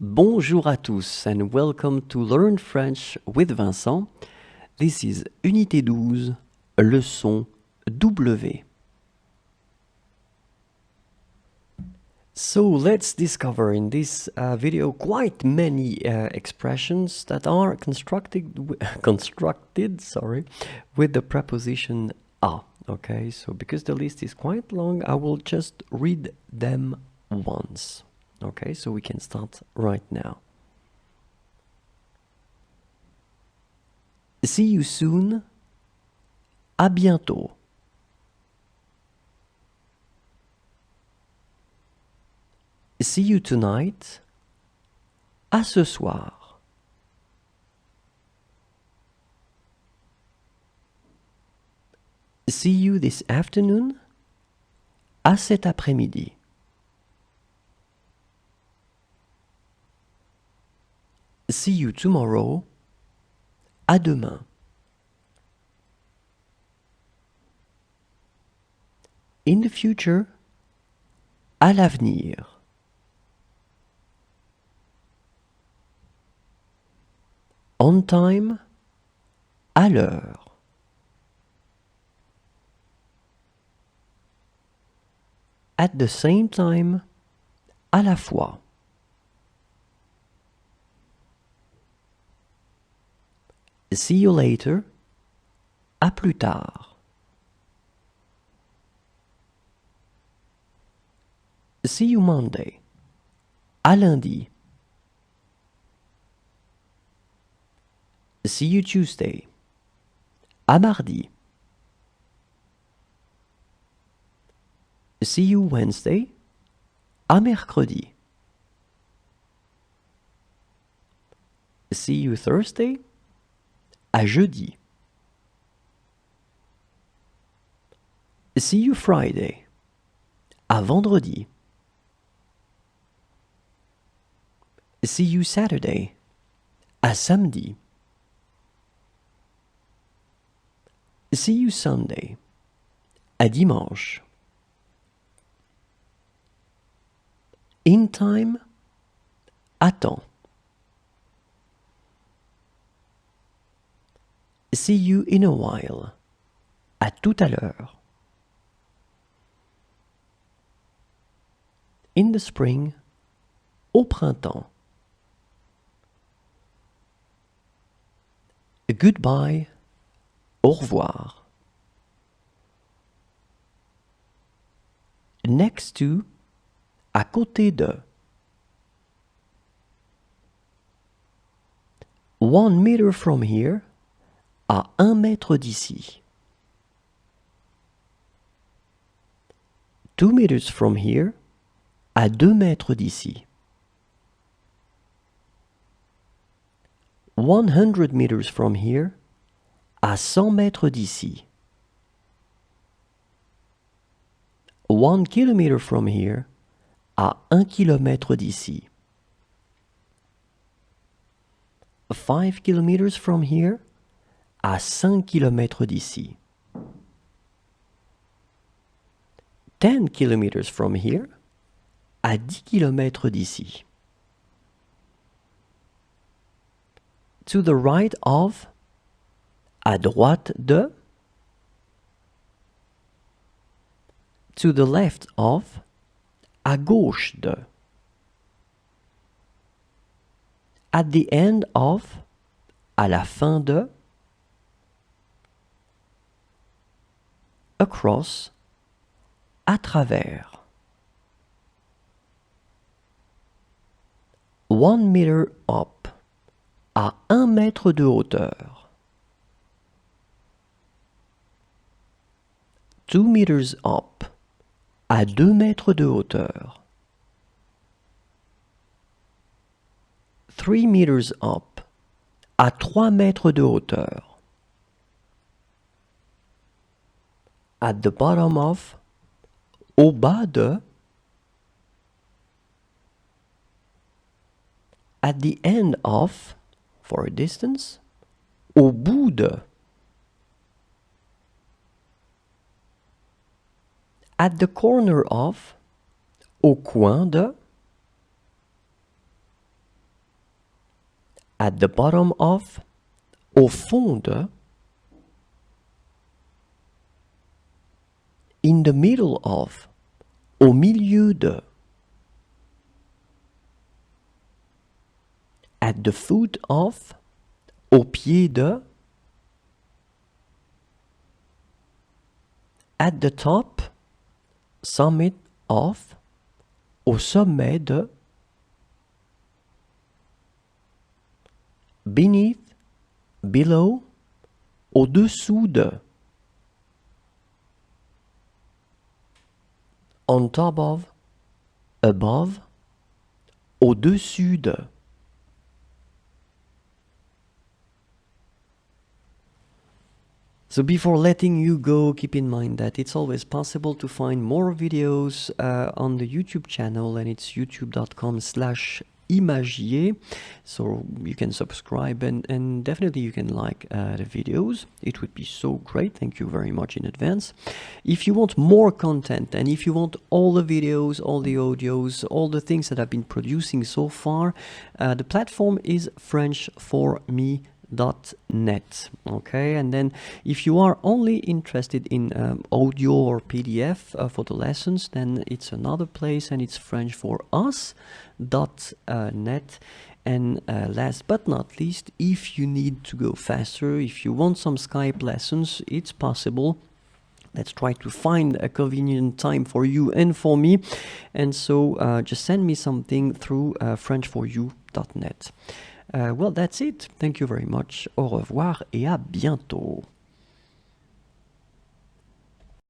Bonjour à tous and welcome to Learn French with Vincent. This is Unité 12, leçon W. So let's discover in this video quite many expressions that are constructed with the preposition a. Okay, so because the list is quite long, I will just read them once. Okay, so we can start right now. See you soon. À bientôt. See you tonight. À ce soir. See you this afternoon. À cet après-midi. See you tomorrow. À demain. In the future. À l'avenir. On time. À l'heure. At the same time. À la fois. See you later. À plus tard. See you Monday. À lundi. See you Tuesday. À mardi. See you Wednesday. À mercredi. See you Thursday. À jeudi. See you Friday. À vendredi. See you Saturday. À samedi. See you Sunday. À dimanche. In time. À temps. See you in a while. À tout à l'heure. In the spring. Au printemps. Goodbye. Au revoir. Next to. À côté de. 1 meter from here. À 1 mètre d'ici. 2 meters from here. À 2 mètres d'ici. 100 meters from here. À 100 mètres d'ici. 1 kilometer from here. À 1 kilomètre d'ici. 5 kilometers from here. À 5 kilomètres d'ici. 10 kilometers from here. À 10 kilomètres d'ici. To the right of. À droite de. To the left of. À gauche de. At the end of. À la fin de. Across. À travers. 1 meter up. À 1 mètre de hauteur. 2 meters up. À 2 mètres de hauteur. 3 meters up. À 3 mètres de hauteur. At the bottom of. Au bas de. At the end of. For a distance. Au bout de. At the corner of. Au coin de. at the bottom of, au fond de, in the middle of, au milieu de, at the foot of, au pied de, at the top, summit of, au sommet de, beneath, below, au-dessous de, on top of, above, au-dessus de. So before letting you go, keep in mind that it's always possible to find more videos on the YouTube channel, and it's youtube.com/imagier. So you can subscribe and definitely you can like the videos. It would be so great. Thank you very much in advance. If you want more content and if you want all the videos, all the audios, all the things that I've been producing so far, the platform is frenchforme.net. Okay, and then if you are only interested in audio or PDF for the lessons, then it's another place, and it's frenchforus.net. And last but not least, if you need to go faster, if you want some Skype lessons, it's possible. Let's try to find a convenient time for you and for me. And so just send me something through frenchforyou.net. Well, that's it. Thank you very much. Au revoir et à bientôt.